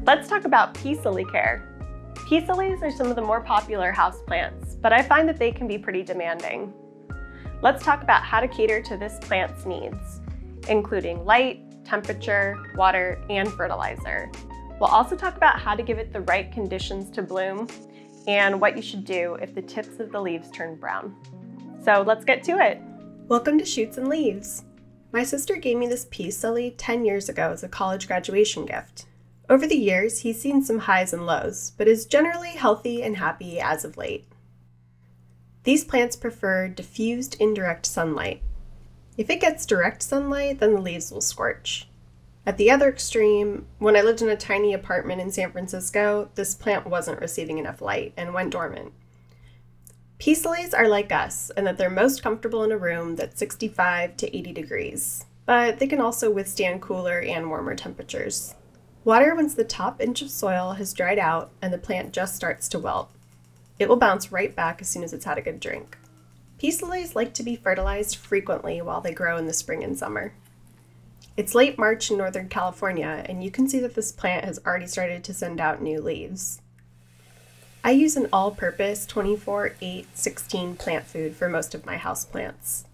Let's talk about peace lily care. Peace lilies are some of the more popular houseplants, but I find that they can be pretty demanding. Let's talk about how to cater to this plant's needs, including light, temperature, water, and fertilizer. We'll also talk about how to give it the right conditions to bloom and what you should do if the tips of the leaves turn brown. So let's get to it. Welcome to Shoots and Leaves. My sister gave me this peace lily 10 years ago as a college graduation gift. Over the years, he's seen some highs and lows, but is generally healthy and happy as of late. These plants prefer diffused indirect sunlight. If it gets direct sunlight, then the leaves will scorch. At the other extreme, when I lived in a tiny apartment in San Francisco, this plant wasn't receiving enough light and went dormant. Peace lilies are like us in that they're most comfortable in a room that's 65 to 80 degrees, but they can also withstand cooler and warmer temperatures. Water once the top inch of soil has dried out and the plant just starts to wilt. It will bounce right back as soon as it's had a good drink. Peace lilies like to be fertilized frequently while they grow in the spring and summer. It's late March in Northern California, and you can see that this plant has already started to send out new leaves. I use an all-purpose 24-8-16 plant food for most of my houseplants.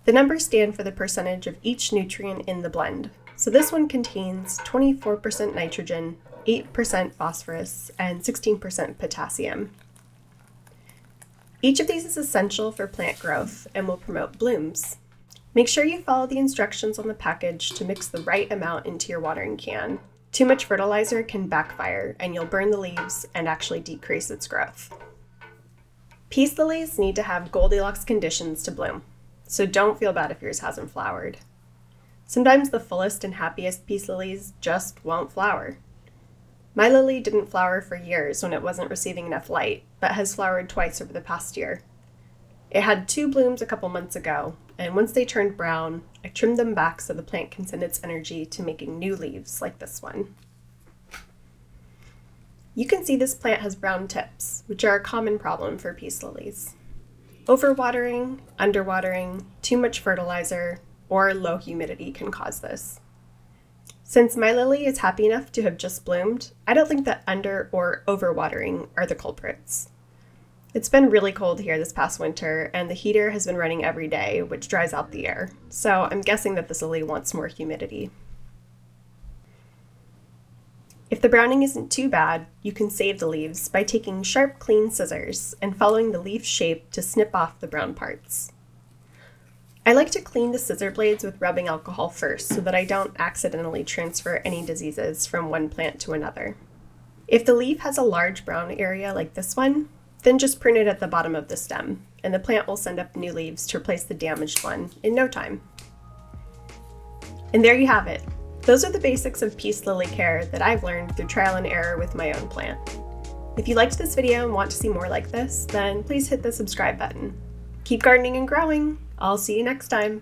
The numbers stand for the percentage of each nutrient in the blend. So this one contains 24% nitrogen, 8% phosphorus, and 16% potassium. Each of these is essential for plant growth and will promote blooms. Make sure you follow the instructions on the package to mix the right amount into your watering can. Too much fertilizer can backfire and you'll burn the leaves and actually decrease its growth. Peace lilies need to have Goldilocks conditions to bloom, so don't feel bad if yours hasn't flowered. Sometimes the fullest and happiest peace lilies just won't flower. My lily didn't flower for years when it wasn't receiving enough light, but has flowered twice over the past year. It had 2 blooms a couple months ago, and once they turned brown, I trimmed them back so the plant can send its energy to making new leaves like this one. You can see this plant has brown tips, which are a common problem for peace lilies. Overwatering, underwatering, too much fertilizer, or low humidity can cause this. Since my lily is happy enough to have just bloomed, I don't think that under or overwatering are the culprits. It's been really cold here this past winter, and the heater has been running every day, which dries out the air, so I'm guessing that this lily wants more humidity. If the browning isn't too bad, you can save the leaves by taking sharp, clean scissors and following the leaf shape to snip off the brown parts. I like to clean the scissor blades with rubbing alcohol first so that I don't accidentally transfer any diseases from one plant to another. If the leaf has a large brown area like this one, then just prune it at the bottom of the stem, and the plant will send up new leaves to replace the damaged one in no time. And there you have it. Those are the basics of peace lily care that I've learned through trial and error with my own plant. If you liked this video and want to see more like this, then please hit the subscribe button. Keep gardening and growing! I'll see you next time.